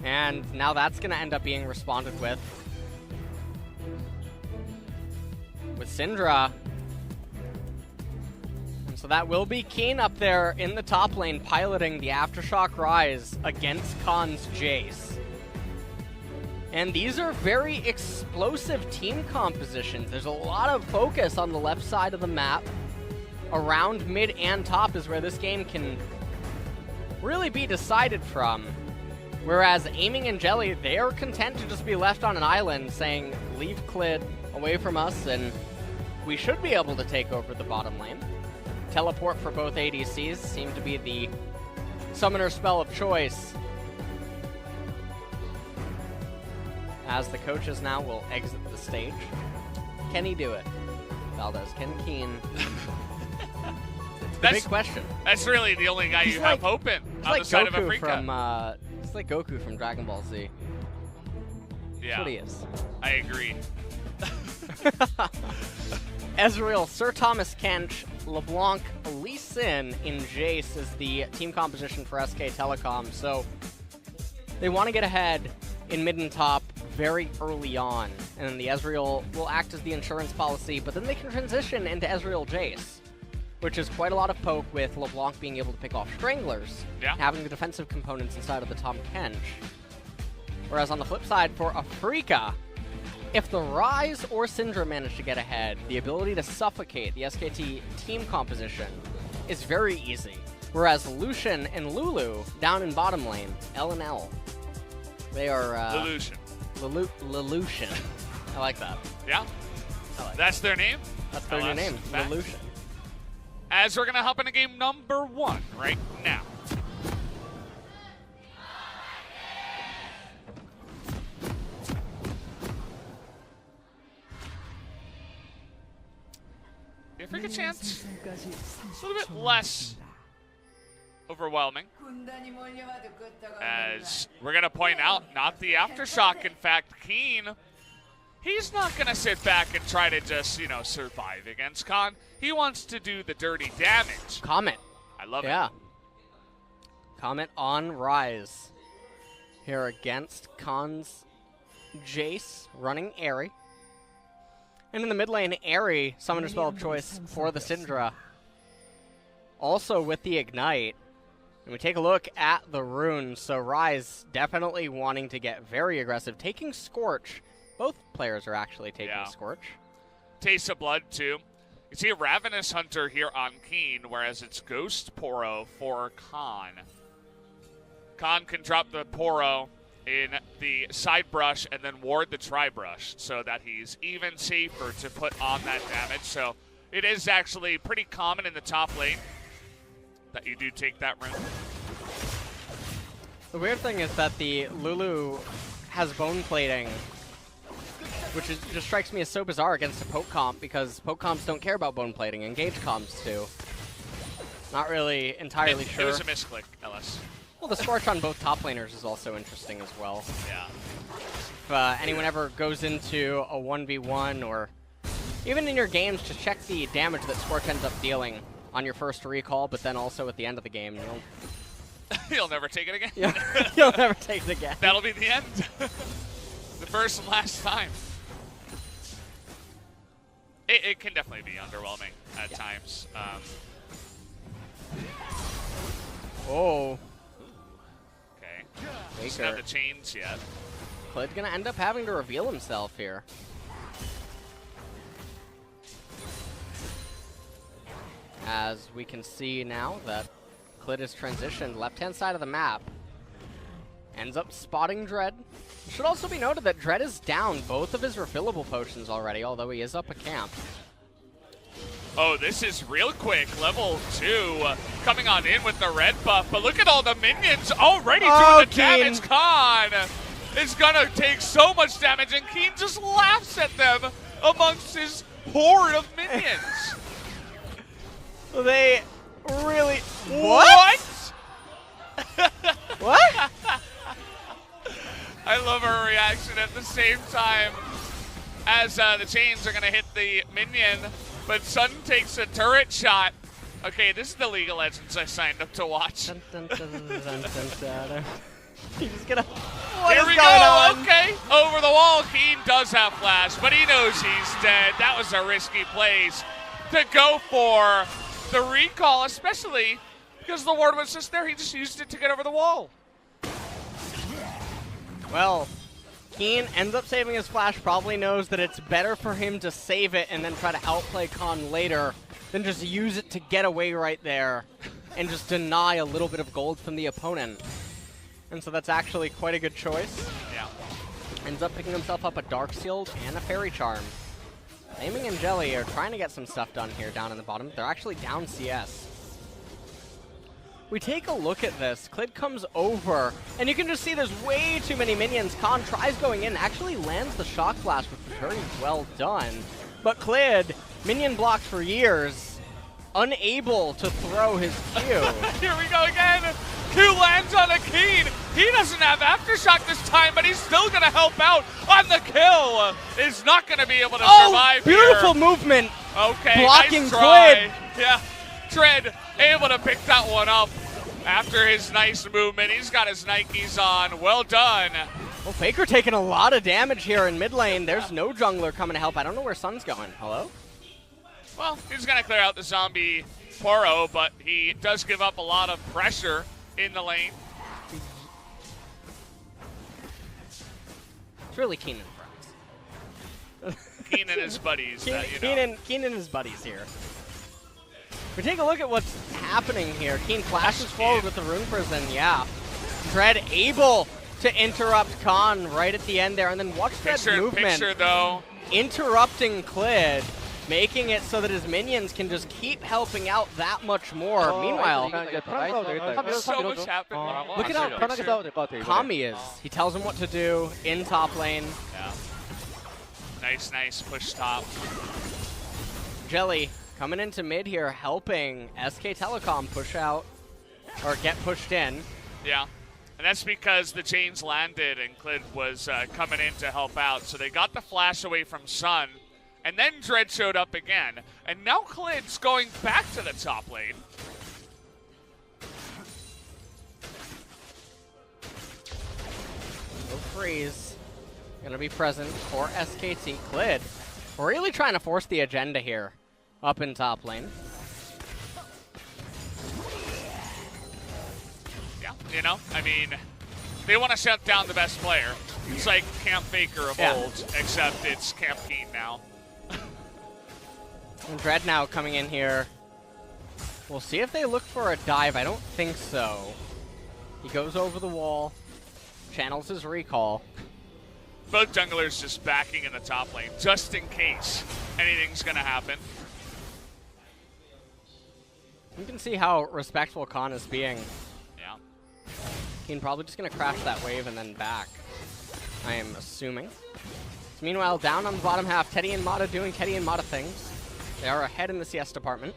And now that's going to end up being responded with Syndra. And so that will be Keen up there in the top lane piloting the Aftershock Rise against Khan's Jace. And these are very explosive team compositions. There's a lot of focus on the left side of the map. Around mid and top is where this game can really be decided from. Whereas Aiming and Jelly, they are content to just be left on an island saying, leave Clid away from us and we should be able to take over the bottom lane. Teleport for both ADCs seem to be the summoner spell of choice. As the coaches now will exit the stage. Can he do it? Valdez, can Keen? That's the big question. That's really the only guy you have hope in on the side of Afreeca. He's like Goku from Dragon Ball Z. Yeah. That's what he is. I agree. Ezreal, Sir Thomas Kench, LeBlanc, Lee Sin in Jace is the team composition for SK Telecom. So they want to get ahead in mid and top very early on. And then the Ezreal will act as the insurance policy, but then they can transition into Ezreal Jace, which is quite a lot of poke with LeBlanc being able to pick off Stranglers, having the defensive components inside of the Tom Kench. Whereas on the flip side, for Afreeca, if the Rise or Syndra manage to get ahead, the ability to suffocate the SKT team composition is very easy. Whereas Lucian and Lulu down in bottom lane, L and L, they are... Lelouch. I like that. Yeah? That's their name? That's their new name, Lelouch. As we're going to hop into game number 1 right now. The Afreeca chance, a little bit less overwhelming. As we're going to point out, not the Aftershock, in fact, Keen. He's not going to sit back and try to just, survive against Khan. He wants to do the dirty damage. Comet. I love it. Yeah. Comet on Rise. Here against Khan's Jace, running Airy. And in the mid lane, Airy, summoner spell of choice for the Syndra. Also with the Ignite. And we take a look at the runes. So Rise definitely wanting to get very aggressive. Taking Scorch. Both players are actually taking Scorch. Taste of Blood, too. You see a Ravenous Hunter here on Keen, whereas it's Ghost Poro for Khan. Khan can drop the Poro in the side brush and then ward the tri-brush so that he's even safer to put on that damage. So it is actually pretty common in the top lane that you do take that rune. The weird thing is that the Lulu has bone plating, which just strikes me as so bizarre against a poke comp, because poke comps don't care about bone plating, engage comps do. Not really entirely sure. It was a misclick, LS. Well, the Scorch on both top laners is also interesting as well. Yeah. If anyone ever goes into a 1v1 or even in your games, just check the damage that Scorch ends up dealing on your first recall, but then also at the end of the game. You'll never take it again. You'll never take it again. That'll be the end. The first and last time. It can definitely be underwhelming at times. Oh. Okay. Doesn't have the chains yet. Clid's gonna end up having to reveal himself here. As we can see now that Clid is transitioned left-hand side of the map. Ends up spotting Dread. It should also be noted that Dread is down both of his refillable potions already, although he is up a camp. Oh, this is real quick. Level 2 coming on in with the red buff, but look at all the minions already doing the damage. Khan is gonna take so much damage, and Keen just laughs at them amongst his horde of minions. They really... What? What? I love her reaction at the same time as the chains are going to hit the minion, but Sun takes a turret shot. Okay, this is the League of Legends I signed up to watch. He's gonna. Here we go. Okay, over the wall. Keen does have flash, but he knows he's dead. That was a risky place to go for the recall, especially because the ward was just there. He just used it to get over the wall. Well, Keen ends up saving his flash, probably knows that it's better for him to save it and then try to outplay Khan later than just use it to get away right there and just deny a little bit of gold from the opponent. And so that's actually quite a good choice. Yeah. Ends up picking himself up a Dark Shield and a Fairy Charm. Aiming and Jelly are trying to get some stuff done here down in the bottom. They're actually down CS. We take a look at this. Clid comes over, and you can just see there's way too many minions. Khan tries going in, actually lands the Shock Blast, which was very well done. But Clid, minion blocked for years, unable to throw his Q. Here we go again. Q lands on a Keen. He doesn't have Aftershock this time, but he's still going to help out on the kill. Is not going to be able to survive beautiful here. Movement. Okay, blocking nice try. Clid. Yeah, Tread able to pick that one up after his nice movement. He's got his Nikes on. Well done. Well, Faker taking a lot of damage here in mid lane. There's no jungler coming to help. I don't know where Sun's going. Hello? Well, he's going to clear out the zombie Poro, but he does give up a lot of pressure in the lane. It's really Keen and friends. Keen and his buddies. Keen and his buddies here. We take a look at what's happening here. Keen flashes forward with the Rune Prison, yeah. Dread able to interrupt Khan right at the end there, and then watch Dread's movement. Though. Interrupting Clid, making it so that his minions can just keep helping out that much more. Meanwhile, so much happened. look at how Kami is. He tells him what to do in top lane. Yeah. Nice push top. Jelly coming into mid here, helping SK Telecom push out, or get pushed in. Yeah, and that's because the chains landed and Clid was coming in to help out. So they got the flash away from Sun, and then Dread showed up again. And now Clid's going back to the top lane. No freeze. Gonna be present for SKT. Clid really trying to force the agenda here up in top lane. Yeah, you know, I mean, they want to shut down the best player. It's like Camp Faker of old, except it's Camp Keen now. And Dread now coming in here. We'll see if they look for a dive. I don't think so. He goes over the wall, channels his recall. Both junglers just backing in the top lane, just in case anything's going to happen. You can see how respectful Khan is being. Yeah. Keen probably just going to crash that wave and then back, I am assuming. Meanwhile, down on the bottom half, Teddy and Mata doing Teddy and Mata things. They are ahead in the CS department.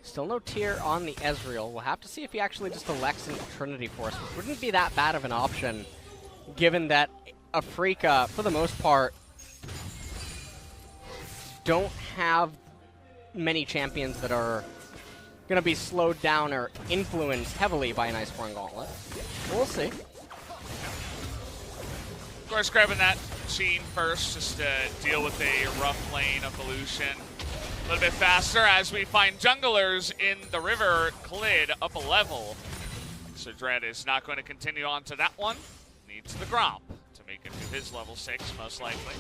Still no tier on the Ezreal. We'll have to see if he actually just elects into Trinity Force, which wouldn't be that bad of an option, given that Afreeca, for the most part, don't have many champions that are going to be slowed down or influenced heavily by an Iceborne Gauntlet. We'll see. Of course, grabbing that Sheen first just to deal with a rough lane evolution. A little bit faster as we find junglers in the river. Clid up a level. So Dread is not going to continue on to that one. Needs the Gromp to make it to his level 6, most likely.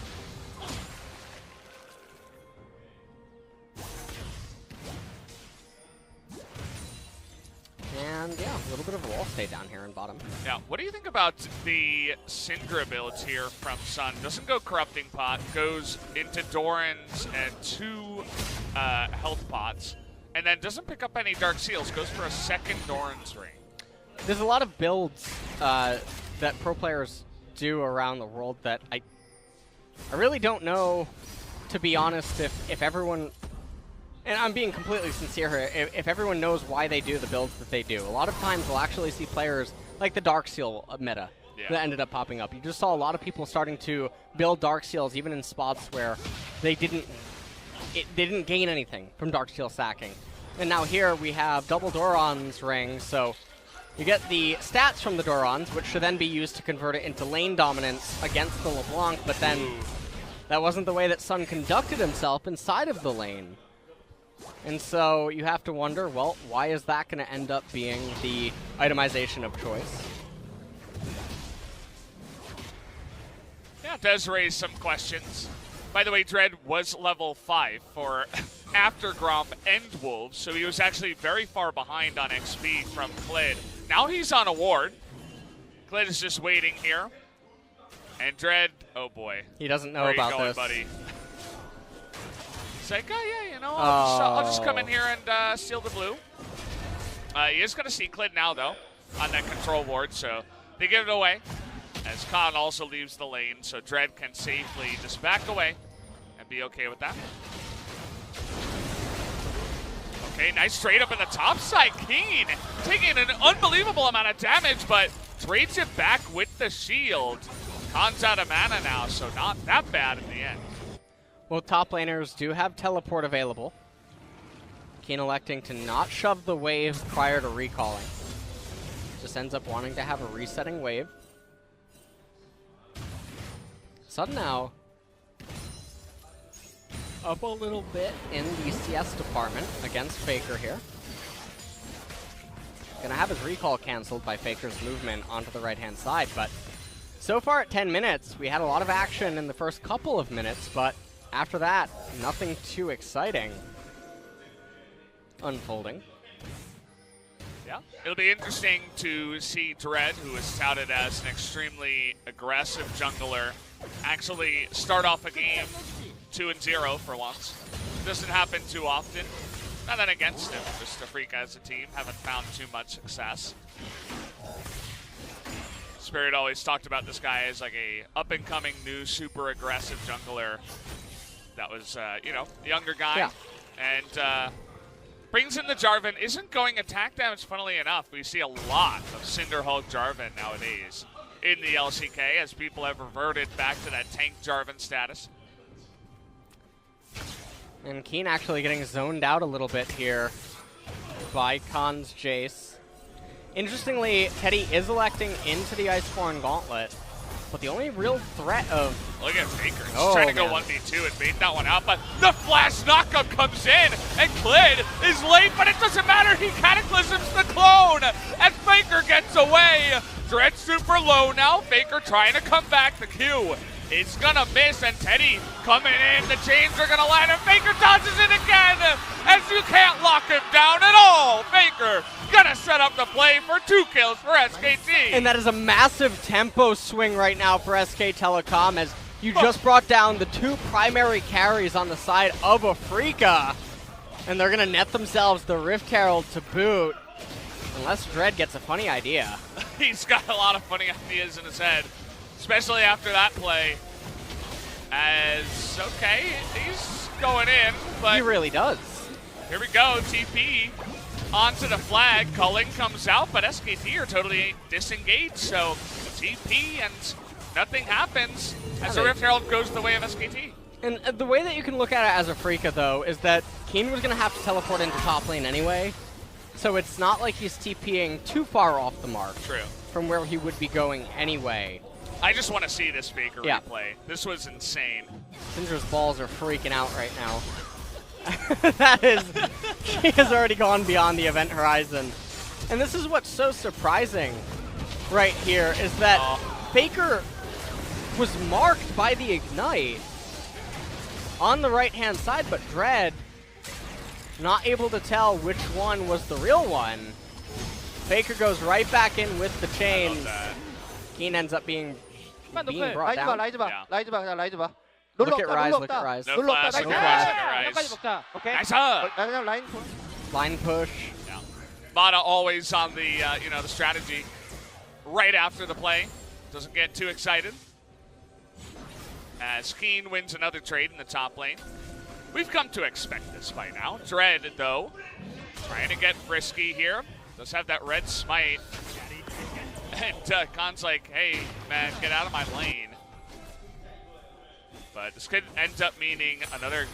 And yeah, a little bit of a wall stay down here in bottom. Yeah, what do you think about the Syndra build here from Sun? Doesn't go Corrupting Pot, goes into Doran's and 2 health pots, and then doesn't pick up any Dark Seals, goes for a second Doran's ring. There's a lot of builds that pro players do around the world that I really don't know, to be honest, if everyone... And I'm being completely sincere here, if everyone knows why they do the builds that they do. A lot of times we'll actually see players like the Dark Seal meta that ended up popping up. You just saw a lot of people starting to build Dark Seals even in spots where they didn't gain anything from Dark Seal sacking. And now here we have double Doran's ring, so You get the stats from the Dorons, which should then be used to convert it into lane dominance against the LeBlanc, but then that wasn't the way that Sun conducted himself inside of the lane. And so you have to wonder, well, why is that going to end up being the itemization of choice? Yeah, it does raise some questions. By the way, Dread was level 5 for after Gromp and Wolves, so he was actually very far behind on XP from Klid. Now he's on a ward. Klid is just waiting here. And Dread, oh boy. He doesn't know Where about are you going, this. buddy? He's like, oh yeah, you know, I'll just come in here and steal the blue. He is going to see Klid now, though, on that control ward, so they give it away. As Khan also leaves the lane, so Dread can safely just back away and be okay with that. Okay, nice trade up in the top side. Keen taking an unbelievable amount of damage, but trades it back with the shield. Khan's out of mana now, so not that bad in the end. Well, top laners do have teleport available. Keen electing to not shove the wave prior to recalling. Just ends up wanting to have a resetting wave. Sun now up a little bit in the CS department against Faker here. Gonna have his recall canceled by Faker's movement onto the right-hand side, but so far at 10 minutes, we had a lot of action in the first couple of minutes, but after that, nothing too exciting unfolding. Yeah, it'll be interesting to see Dread, who is touted as an extremely aggressive jungler, actually start off a game 2-0 for once. Doesn't happen too often. Nothing against him, just Afreeca as a team haven't found too much success. Spirit always talked about this guy as like a up-and-coming new super aggressive jungler that was, you know, a younger guy. Yeah. And brings in the Jarvan, isn't going attack damage, funnily enough. We see a lot of Cinderhulk Jarvan nowadays in the LCK as people have reverted back to that tank Jarvan status. And Keen actually getting zoned out a little bit here by Khan's Jace. Interestingly, Teddy is electing into the Iceborne Gauntlet, but the only real threat of... Look at Faker. He's trying to go 1v2 and bait that one out, but the flash knockup comes in, and Klid is late, but it doesn't matter. He cataclysms the clone as Faker gets away. Dread super low now. Faker trying to come back. The Q is gonna miss, and Teddy coming in. The chains are gonna land, and Faker dodges it again, as you can't lock him down at all. Faker gonna set up the play for 2 kills for SKT. And that is a massive tempo swing right now for SK Telecom, as you just brought down the 2 primary carries on the side of Afreeca. And they're gonna net themselves the Rift Herald to boot. Unless Dread gets a funny idea. He's got a lot of funny ideas in his head, especially after that play. As, okay, he's going in, but... He really does. Here we go, TP onto the flag. Culling comes out, but SKT are totally disengaged, so TP and nothing happens as the Rift Herald goes the way of SKT. And the way that you can look at it as Afreeca, though, is that Keen was going to have to teleport into top lane anyway, so it's not like he's TPing too far off the mark. True. From where he would be going anyway. I just want to see this Faker replay. This was insane. Syndra's balls are freaking out right now. That is, she has already gone beyond the event horizon. And this is what's so surprising right here, is that Faker was marked by the Ignite on the right-hand side, but Dread not able to tell which one was the real one. Faker goes right back in with the chains. Keen ends up being brought down. Yeah. Look at Rise, look at Rise. No flash, no flash. Okay. Nice hug. Line push. Yeah. Mata always on the, you know, the strategy right after the play. Doesn't get too excited. As Keen wins another trade in the top lane. We've come to expect this by now. Dread, though, trying to get frisky here. Does have that red smite. And Khan's like, hey, man, get out of my lane. But this could end up meaning another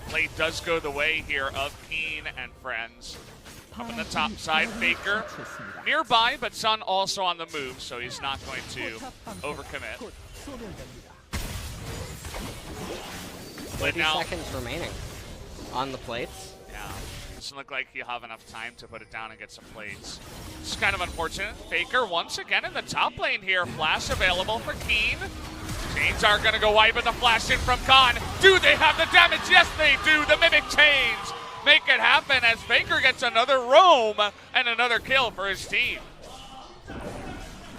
play does go the way here of Keen and friends. Up in the top side, Faker nearby, but Sun also on the move, so he's not going to overcommit. 30 seconds remaining on the plates. Yeah, doesn't look like he'll have enough time to put it down and get some plates. It's kind of unfortunate. Faker once again in the top lane here. Flash available for Keen. Chains are going to go wide, but the flash in from Khan. Do they have the damage? Yes, they do. The Mimic Chains make it happen as Faker gets another roam and another kill for his team.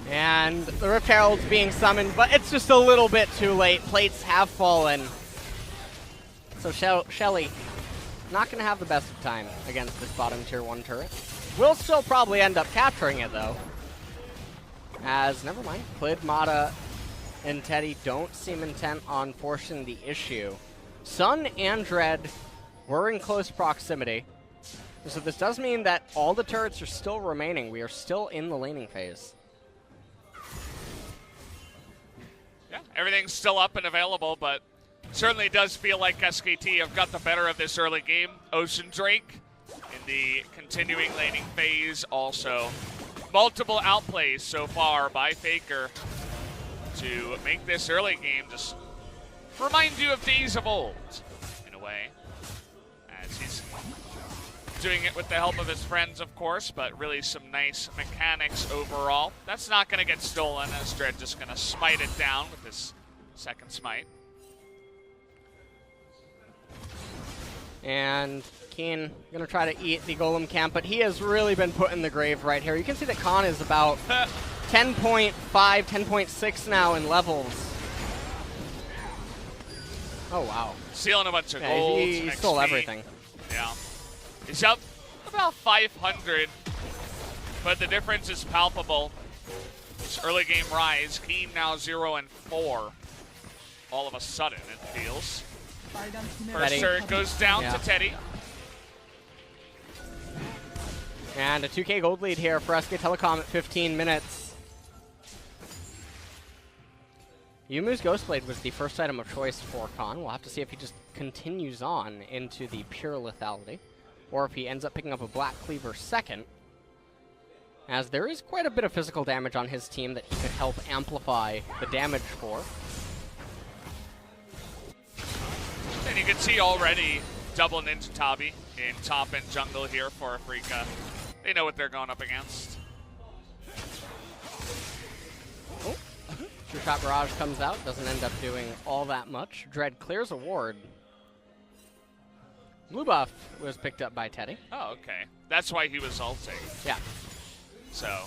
And the Rift Herald's being summoned, but it's just a little bit too late. Plates have fallen. So Shelly, not going to have the best of time against this bottom tier 1 turret. Will still probably end up capturing it, though. As, never mind, Clid, Mata, and Teddy don't seem intent on forcing the issue. Sun and Dread were in close proximity. So this does mean that all the turrets are still remaining. We are still in the laning phase. Yeah, everything's still up and available, but certainly does feel like SKT have got the better of this early game. Ocean Drake in the continuing laning phase also. Multiple outplays so far by Faker to make this early game just remind you of days of old, in a way. As he's doing it with the help of his friends, of course, but really some nice mechanics overall. That's not going to get stolen, as Dread just going to smite it down with this second smite. And Keen going to try to eat the Golem camp, but he has really been put in the grave right here. You can see that Khan is about 10.5, 10.6 now in levels. Oh, wow. Stealing a bunch of gold. He stole XP. everything. Yeah. He's up about 500, but the difference is palpable. This early game rise, Keen now 0-4. All of a sudden, it feels. First turret goes down to Teddy. And a 2K gold lead here for SK Telecom at 15 minutes. Yumu's Ghostblade was the first item of choice for Khan. We'll have to see if he just continues on into the pure lethality, or if he ends up picking up a Black Cleaver second, as there is quite a bit of physical damage on his team that he could help amplify the damage for. And you can see already double Ninja Tabi in top and jungle here for Afreeca. They know what they're going up against. Oh. True Shot Barrage comes out, doesn't end up doing all that much. Dread clears a ward. Blue buff was picked up by Teddy. Oh, okay. That's why he was ulting. Yeah. So,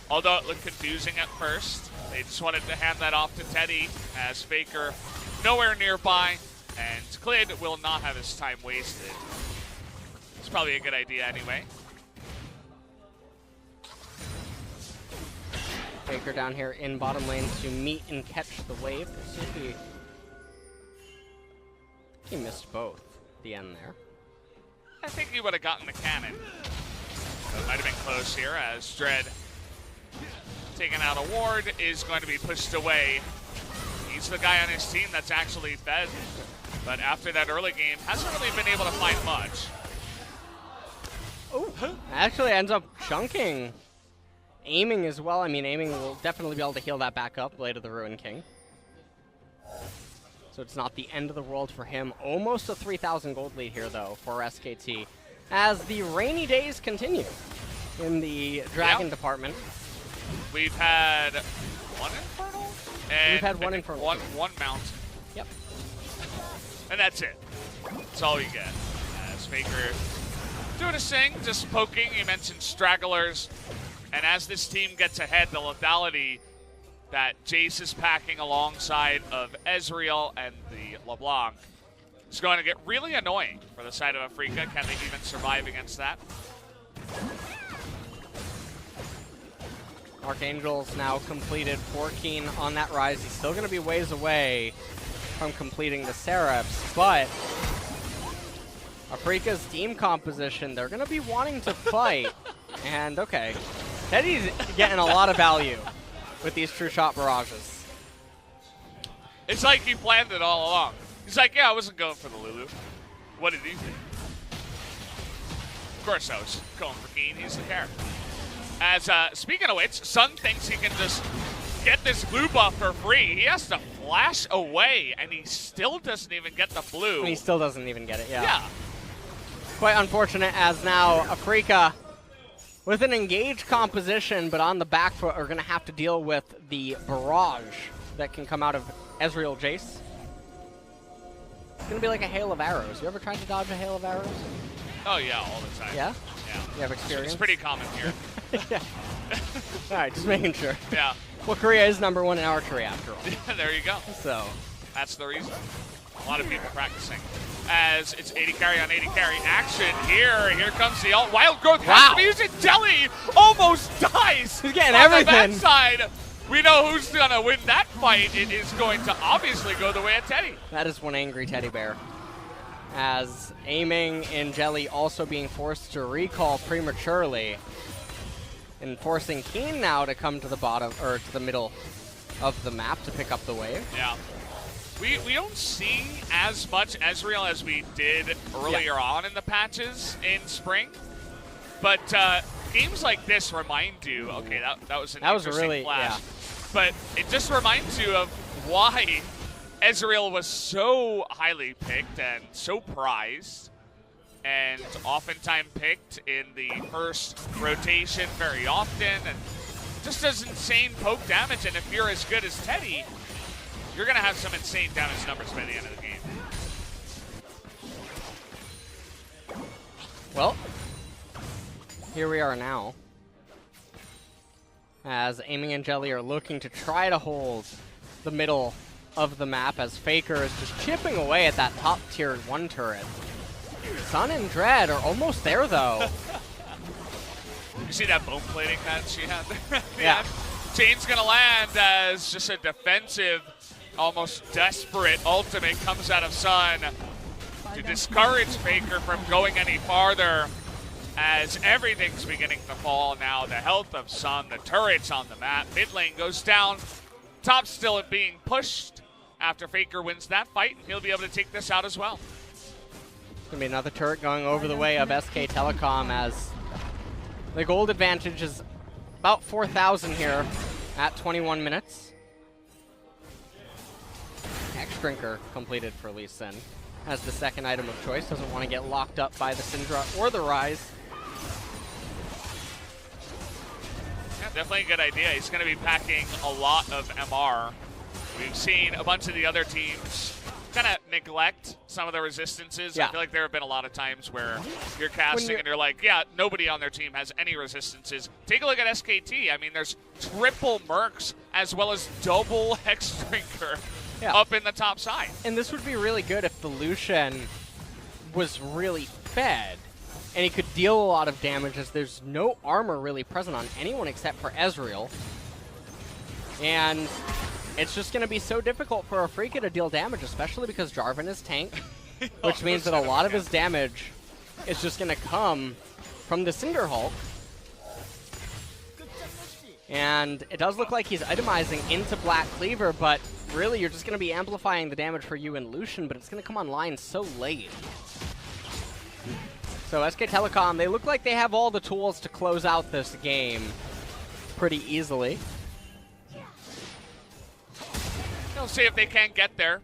although it looked confusing at first, they just wanted to hand that off to Teddy as Faker nowhere nearby, and Clid will not have his time wasted. It's probably a good idea anyway. Faker down here in bottom lane to meet and catch the wave. Let's see if he missed both at the end there. I think he would have gotten the cannon. So it might have been close here as Dread, taking out a ward, is going to be pushed away. He's the guy on his team that's actually fed, but after that early game, hasn't really been able to find much. Oh, actually ends up chunking. Aiming as well. I mean, aiming will definitely be able to heal that back up. Blade of the Ruin King. So it's not the end of the world for him. Almost a 3,000 gold lead here, though, for SKT. As the rainy days continue in the Dragon department. We've had one Infernal? And we've had one Infernal. One Mountain. Yep. And that's it. That's all you get. As Faker doing his thing, just poking. You mentioned stragglers. And as this team gets ahead, the lethality that Jace is packing alongside of Ezreal and the LeBlanc is going to get really annoying for the side of Afreeca. Can they even survive against that? Archangel's now completed 14 on that rise. He's still going to be ways away from completing the Seraphs, but Afreeca's team composition, they're going to be wanting to fight. And okay, Teddy's getting a lot of value with these True Shot Barrages. It's like he planned it all along. He's like, yeah, I wasn't going for the Lulu. What did he think? Of course I was going for Keen. He's the carry. As, speaking of which, Sun thinks he can just get this blue buff for free. He has to flash away, and he still doesn't even get the blue. And he still doesn't even get it, Yeah. Quite unfortunate, as now Afreeca, with an engaged composition, but on the back foot, are going to have to deal with the barrage that can come out of Ezreal Jace. It's going to be like a hail of arrows. You ever tried to dodge a hail of arrows? Oh, yeah, all the time. Yeah? Yeah. You have experience? It's pretty common here. Yeah. All right, just making sure. Yeah. Well, Korea is #1 in archery, after all. There you go. So. That's the reason. A lot of people practicing. As it's 80 carry on 80 carry action here. Here comes the ult. Wild Growth has to be using Jelly. Almost dies. He's getting on everything. The backside. We know who's going to win that fight. It is going to obviously go the way of Teddy. That is one angry teddy bear. As aiming and Jelly also being forced to recall prematurely. And forcing Keen now to come to the bottom, or to the middle of the map to pick up the wave. Yeah. We don't see as much Ezreal as we did earlier on in the patches in spring. But games like this remind you, okay, that was an interesting flash. Yeah. But it just reminds you of why Ezreal was so highly picked and so prized, and oftentimes picked in the first rotation very often, and just does insane poke damage. And if you're as good as Teddy, you're going to have some insane damage numbers by the end of the game. Well, here we are now. As Aiming and Jelly are looking to try to hold the middle of the map, as Faker is just chipping away at that top tier 1 turret. Sun and Dread are almost there, though. You see that bone plating that she had there? Yeah. Chain's going to land as just a defensive, almost desperate ultimate comes out of Sun to discourage Faker from going any farther, as everything's beginning to fall now. The health of Sun, the turrets on the map, mid lane goes down, top still being pushed after Faker wins that fight, and he'll be able to take this out as well. Gonna be another turret going over the way of SK Telecom, as the gold advantage is about 4,000 here at 21 minutes. X-Drinker completed for Lee Sin as the second item of choice. Doesn't want to get locked up by the Syndra or the Ryze. Yeah, definitely a good idea. He's going to be packing a lot of MR. We've seen a bunch of the other teams kind of neglect some of the resistances. Yeah. I feel like there have been a lot of times where you're casting and you're like, yeah, nobody on their team has any resistances. Take a look at SKT. I mean, there's triple Mercs as well as double X-Drinker up in the top side. And this would be really good if the Lucian was really fed and he could deal a lot of damage, as there's no armor really present on anyone except for Ezreal. And it's just going to be so difficult for Afreeca to deal damage, especially because Jarvan is tank, which means that a lot of his damage is just going to come from the Cinder Hulk. And it does look like he's itemizing into Black Cleaver, but really you're just going to be amplifying the damage for you and Lucian, but it's going to come online so late. So SK Telecom, they look like they have all the tools to close out this game pretty easily. We'll see if they can get there.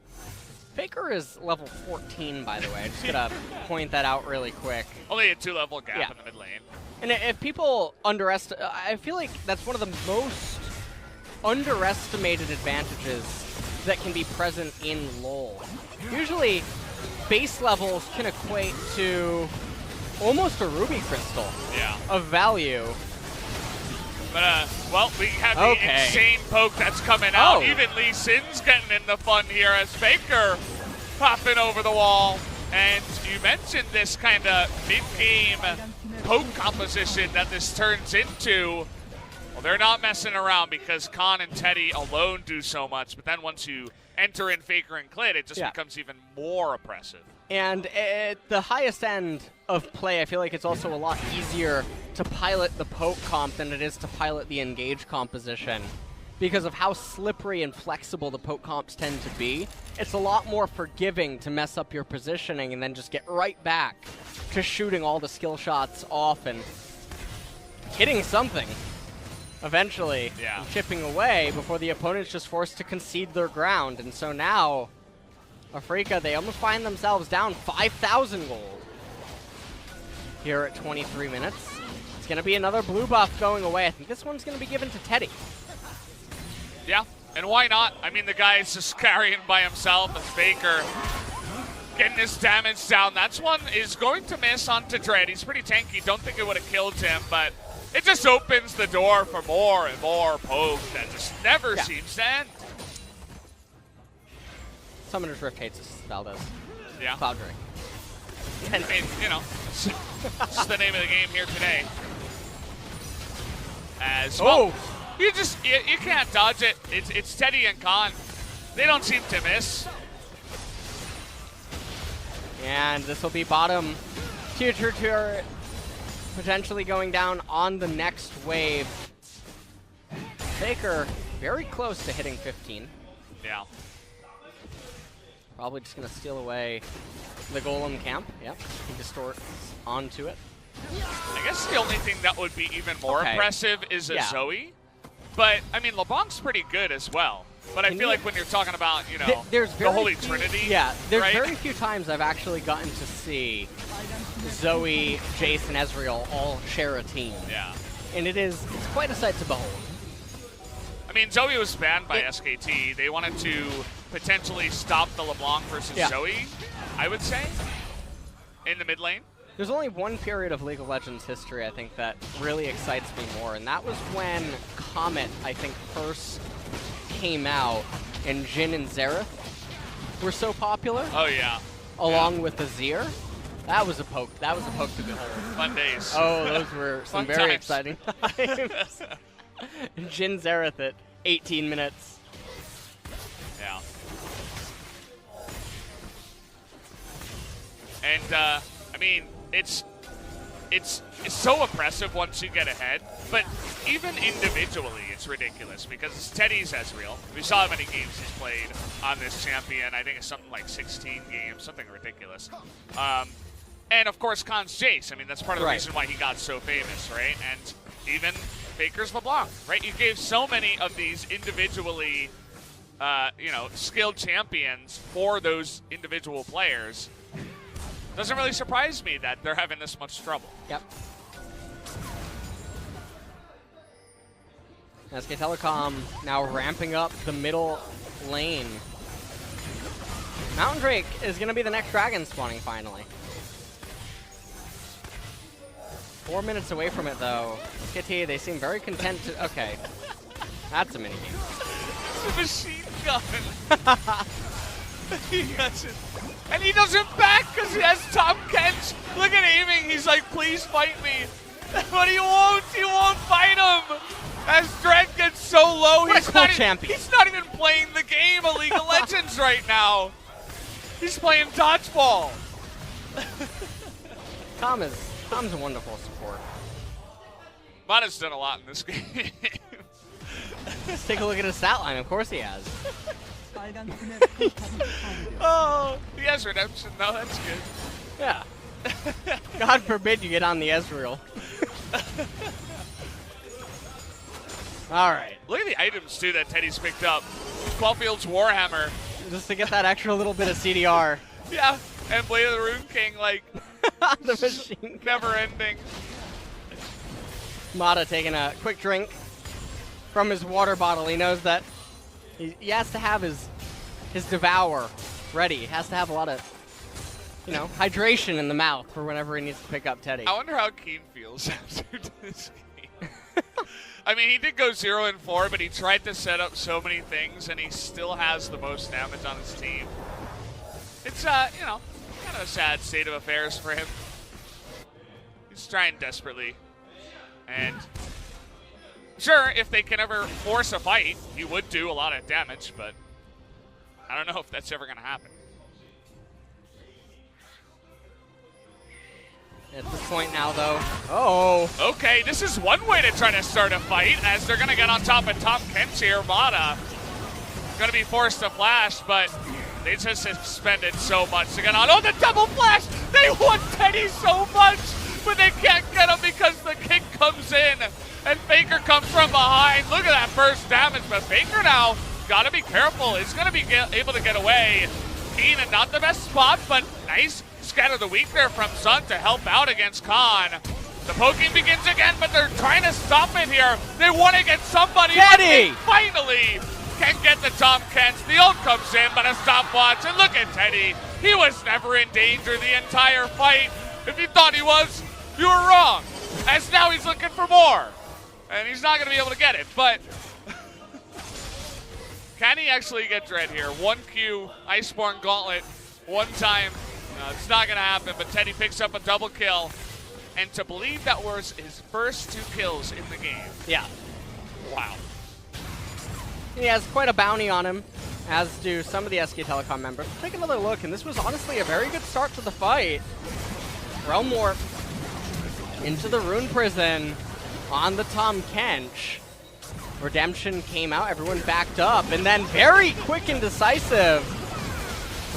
Faker is level 14, by the way. I'm just going to point that out really quick. Only a 2-level gap in the mid lane. And if people underestimate, I feel like that's one of the most underestimated advantages that can be present in LoL. Usually, base levels can equate to almost a ruby crystal of value. But, well, we have the insane poke that's coming out. Even Lee Sin's getting in the fun here as Faker popping over the wall. And you mentioned this kind of mid-game poke composition that this turns into. Well, they're not messing around because Khan and Teddy alone do so much. But then once you enter in Faker and Clit, it just becomes even more oppressive. And at the highest end of play, I feel like it's also a lot easier to pilot the poke comp than it is to pilot the engage composition. because of how slippery and flexible the poke comps tend to be. It's a lot more forgiving to mess up your positioning and then just get right back to shooting all the skill shots off and hitting something eventually, yeah, and chipping away before the opponent's just forced to concede their ground. And so now, Afreeca, they almost find themselves down 5,000 gold here at 23 minutes. It's going to be another blue buff going away. I think this one's going to be given to Teddy. Yeah, and why not? I mean, the guy's just carrying by himself as Faker getting his damage down. That's one is going to miss onto Dread. He's pretty tanky. Don't think it would have killed him, but it just opens the door for more and more poke that just never seems to end. Summoner's Rift hates us, Valdez. Yeah. Cloud Drake. I mean, you know, it's the name of the game here today. As well. You can't dodge it. It's Teddy and Khan. They don't seem to miss. And this will be bottom future turret potentially going down on the next wave. Faker very close to hitting 15. Yeah. Probably just gonna steal away the Golem camp. Yep. He distorts onto it. I guess the only thing that would be even more impressive is a Zoe. But, I mean, LeBlanc's pretty good as well. But I feel like when you're talking about, you know, the Holy Trinity. Yeah, there's right? very few times I've actually gotten to see Zoe, Jace, and Ezreal all share a team. Yeah. And it's quite a sight to behold. I mean, Zoe was banned by SKT. They wanted to potentially stop the LeBlanc versus Zoe, I would say, in the mid lane. There's only one period of League of Legends history, I think, that really excites me more, and that was when Comet, I think, first came out, and Jhin and Xerath were so popular. Oh, yeah. Along with Azir. That was a poke. That was a poke to behold. Fun days. Oh, those were some very exciting times. Jhin Xerath at 18 minutes. Yeah. And, I mean, it's so oppressive once you get ahead, but even individually it's ridiculous because it's Teddy's Ezreal. We saw how many games he's played on this champion. I think it's something like 16 games, something ridiculous. And of course Khan's Jace. I mean, that's part of the reason why he got so famous, right? And even Faker's LeBlanc, right? You gave so many of these individually, you know, skilled champions for those individual players. Doesn't really surprise me that they're having this much trouble. Yep. SK Telecom now ramping up the middle lane. Mountain Drake is going to be the next dragon spawning finally. 4 minutes away from it though. SKT, they seem very content to... Okay. That's a minigame. It's a machine gun. And he doesn't back because he has Tom Kench. Look at aiming. He's like, please fight me. But he won't. He won't fight him. As Dread gets so low, he's not even playing the game of League of Legends right now. He's playing dodgeball. Tom's a wonderful support. Mana's done a lot in this game. Let's take a look at his stat line. Of course he has. Oh, he has redemption though. That's good. Yeah. God forbid you get on the Ezreal. All right. Look at the items too that Teddy's picked up. Quellfield's Warhammer. Just to get that extra little bit of CDR. Yeah, and Blade of the Rune King, like, the machine never ending. Mata taking a quick drink from his water bottle. He knows that he has to have his devour ready. He has to have a lot of, you know, hydration in the mouth for whenever he needs to pick up Teddy. I wonder how Keen feels after this game. I mean, he did go 0-4, but he tried to set up so many things, and he still has the most damage on his team. It's, you know, kind of a sad state of affairs for him. He's trying desperately. And sure, if they can ever force a fight, he would do a lot of damage, but I don't know if that's ever going to happen. At this point now, though. Oh. Okay, this is one way to try to start a fight, as they're going to get on top of Tom Kent here. Mata going to be forced to flash, but they just suspended so much to get on. Oh, the double flash! They want Teddy so much, but they can't get him because the kick comes in, and Faker comes from behind. Look at that burst damage, but Faker now got to be careful. He's going to be able to get away. Keen in not the best spot, but nice scatter the weak there from Sun to help out against Khan. The poking begins again, but they're trying to stop it here. They want to get somebody. Teddy! Finally can get the Tom Kents. The ult comes in, but a stopwatch. And look at Teddy. He was never in danger the entire fight. If you thought he was, you were wrong. As now he's looking for more. And he's not going to be able to get it, but can he actually get Dread here? 1Q, Iceborne Gauntlet, one time. It's not going to happen, but Teddy picks up a double kill. And to believe that was his first 2 kills in the game. Yeah. Wow. He has quite a bounty on him, as do some of the SK Telecom members. Take another look, and this was honestly a very good start to the fight. Realm Warp into the Rune Prison on the Tom Kench. Redemption came out, everyone backed up, and then very quick and decisive.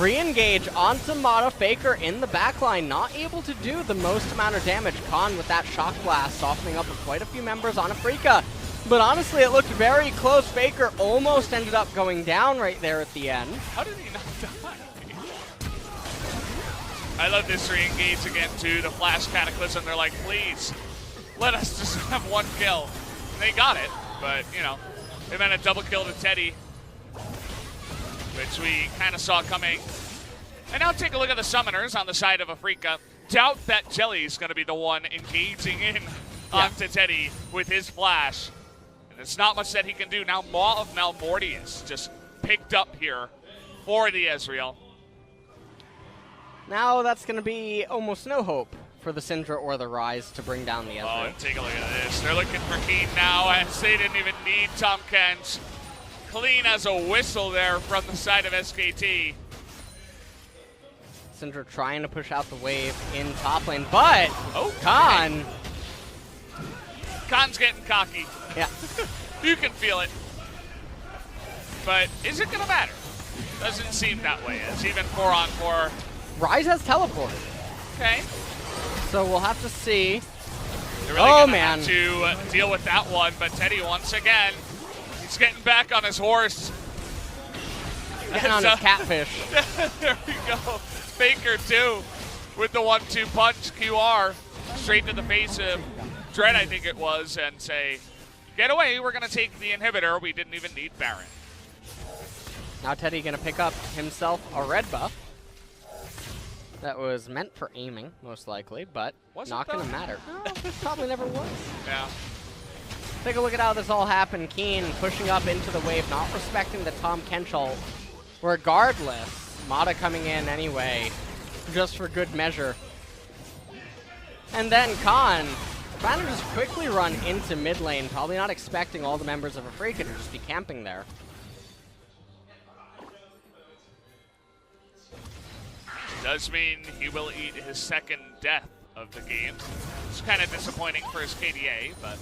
Re-engage onto Mata. Faker in the backline, not able to do the most amount of damage. Khan with that shock blast, softening up with quite a few members on Afreeca. But honestly, it looked very close. Faker almost ended up going down right there at the end. How did he not die? I love this re-engage again too. The Flash Cataclysm, they're like, please, let us just have 1 kill. And they got it, but you know, they meant a double kill to Teddy, which we kind of saw coming. And now take a look at the summoners on the side of Afreeca. Doubt that Jelly's going to be the one engaging in onto Teddy with his flash. And there's not much that he can do. Now Maw of Malmortius just picked up here for the Ezreal. Now that's going to be almost no hope for the Syndra or the Rise to bring down the Ezreal. Oh, and take a look at this. They're looking for Keen now, as they didn't even need Tom Kent. Clean as a whistle there from the side of SKT. Syndra trying to push out the wave in top lane, but Khan. Khan's getting cocky. Yeah. You can feel it. But is it going to matter? Doesn't seem that way. It's even 4-on-4. Rise has teleported. Okay. So we'll have to see. They're really gonna have to deal with that one, but Teddy once again, he's getting back on his horse. Getting on his catfish. There we go. Faker too, with the 1-2 punch QR straight to the face of Dread, I think it was, and say, get away, we're gonna take the inhibitor. We didn't even need Baron. Now Teddy gonna pick up himself a red buff. That was meant for aiming, most likely, but not going to matter. No, it probably never was. Yeah. Take a look at how this all happened. Keen pushing up into the wave, not respecting the Tom Kenchel. Regardless, Mata coming in anyway, just for good measure. And then Khan trying to just quickly run into mid lane, probably not expecting all the members of Afreeca to just be camping there. Does mean he will eat his second death of the game. It's kind of disappointing for his KDA, but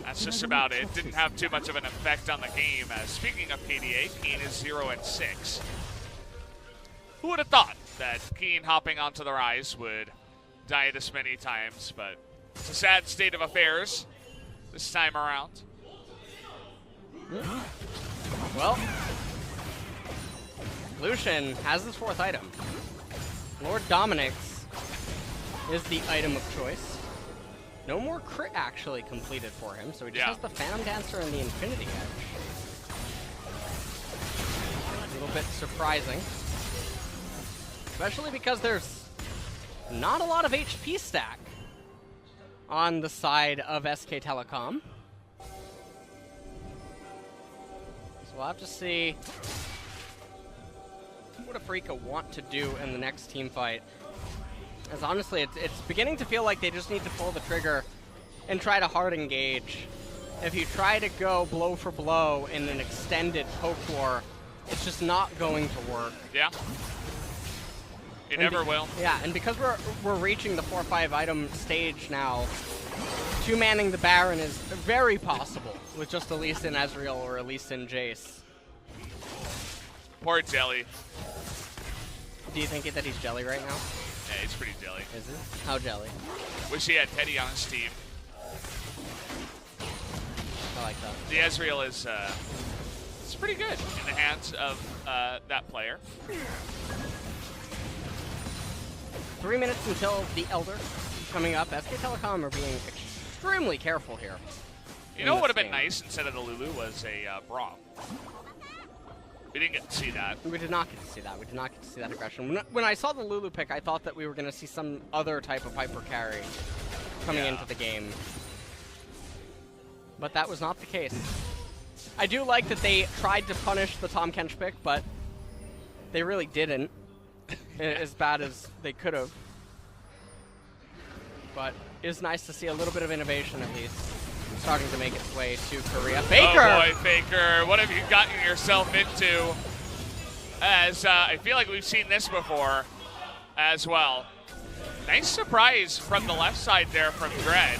that's just about it. Didn't have too much of an effect on the game. Speaking of KDA, Keen is 0-6. Who would have thought that Keen hopping onto the Rise would die this many times, but it's a sad state of affairs this time around. Well, Lucian has his 4th item. Lord Dominic's is the item of choice. No more crit actually completed for him, so he just has the Phantom Dancer and the Infinity Edge. A little bit surprising. Especially because there's not a lot of HP stack on the side of SK Telecom. So we'll have to see what Afreeca want to do in the next team fight. As honestly, it's beginning to feel like they just need to pull the trigger and try to hard engage. If you try to go blow for blow in an extended poke war, it's just not going to work. Yeah. It never will. Yeah, and because we're reaching the 4-5 item stage now, two-manning the Baron is very possible with just a Lee Sin Ezreal or a Lee Sin Jace. Poor Jelly. Do you think that he's jelly right now? Yeah, he's pretty jelly. Is he? How jelly? Wish he had Teddy on his team. I like that. The Ezreal is it's pretty good in the hands of that player. 3 minutes until the Elder coming up. SK Telecom are being extremely careful here. You know what would have been nice instead of the Lulu was a Braum. We didn't get to see that. We did not get to see that. We did not get to see that aggression. When I saw the Lulu pick, I thought that we were going to see some other type of hyper carry coming into the game. But that was not the case. I do like that they tried to punish the Tahm Kench pick, but they really didn't as bad as they could have. But it is nice to see a little bit of innovation at least starting to make its way to Korea. Faker! Oh boy, Faker, what have you gotten yourself into? As I feel like we've seen this before as well. Nice surprise from the left side there from Dread.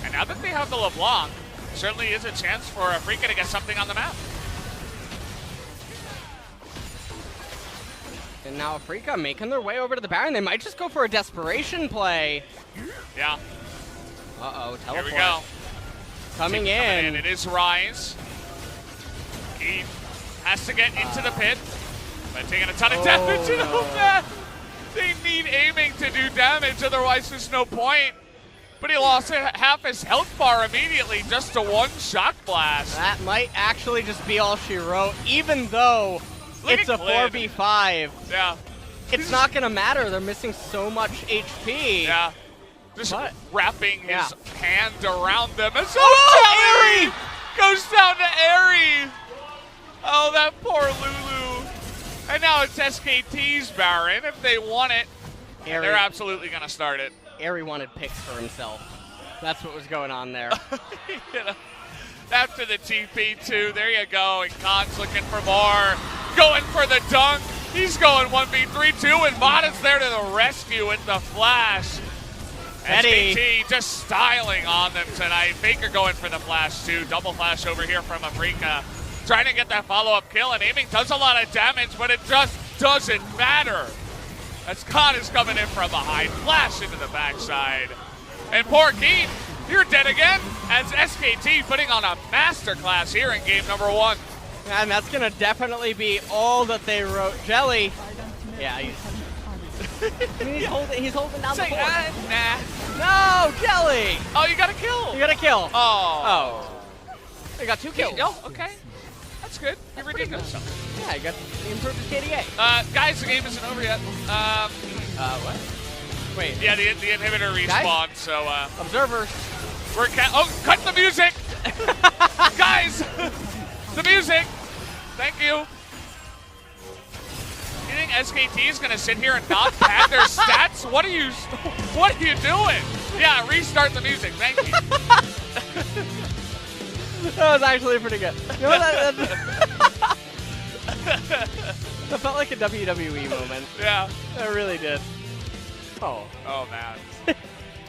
And now that they have the LeBlanc, certainly is a chance for Afreeca to get something on the map. And now Afreeca making their way over to the Baron. They might just go for a desperation play. Yeah. Uh-oh, teleport. Here we go. Coming in. It is Rise. He has to get into the pit, but taking a ton of damage. They need aiming to do damage, otherwise there's no point. But he lost half his health bar immediately just to one shock blast. That might actually just be all she wrote, even though it's a 4v5. Yeah. It's not going to matter. They're missing so much HP. Yeah. Just wrapping his hand around them. And so Airy goes down to Airy. Oh, that poor Lulu. And now it's SKT's Baron. If they want it, they're absolutely going to start it. Airy wanted picks for himself. That's what was going on there. After the TP2, there you go. And Khan's looking for more. Going for the dunk. He's going 1v3 too, and Mata's there to the rescue with the flash. SKT just styling on them tonight. Faker going for the flash too. Double flash over here from Afreeca. Trying to get that follow-up kill, and aiming does a lot of damage, but it just doesn't matter. As Khan is coming in from behind, flash into the backside. And poor Keen, you're dead again, as SKT putting on a masterclass here in game number 1. And that's going to definitely be all that they wrote. Jelly. Yeah, he's holding down the board. Nah. No, Jelly. Oh, you got a kill. You got a kill. Oh. You got 2 kills. Oh, okay. That's good. You redeemed yourself. Yeah, you got the improved KDA. Guys, the game isn't over yet. What? Wait. Yeah, the inhibitor respawned, so Observers. We're cut the music! Guys! The music! Thank you. You think SKT is gonna sit here and not pad their stats? What are you doing? Yeah, restart the music. Thank you. That was actually pretty good. You know, that felt like a WWE moment. Yeah. It really did. Oh. Oh, man. What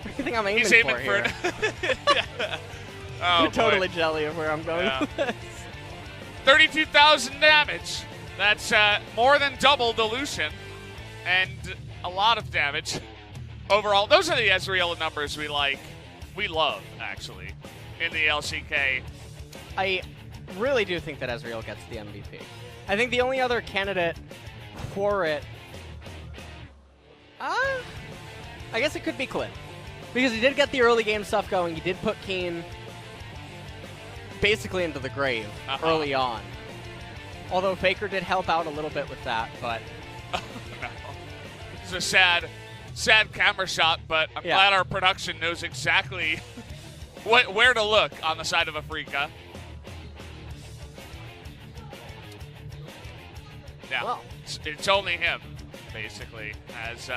do you think I'm aiming, He's aiming for here? Oh, you're totally jelly of where I'm going with this. 32,000 damage. That's more than double dilution. And a lot of damage. Overall, those are the Ezreal numbers we like. We love, actually, in the LCK. I really do think that Ezreal gets the MVP. I think the only other candidate for it, I guess it could be Clint. Because he did get the early game stuff going. He did put Keen basically into the grave early on. Although Faker did help out a little bit with that, but... It's a sad camera shot, but I'm glad our production knows exactly where to look on the side of Afreeca. Yeah, well, it's only him, basically, as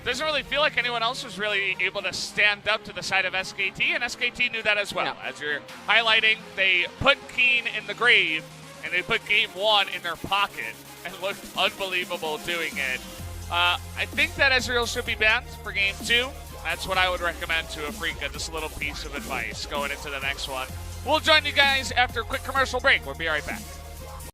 doesn't really feel like anyone else was really able to stand up to the side of SKT, and SKT knew that as well. Yeah. As you're highlighting, they put Keen in the grave, and they put game 1 in their pocket, and looked unbelievable doing it. I think that Ezreal should be banned for game 2. That's what I would recommend to Afreeca, just a little piece of advice going into the next one. We'll join you guys after a quick commercial break. We'll be right back.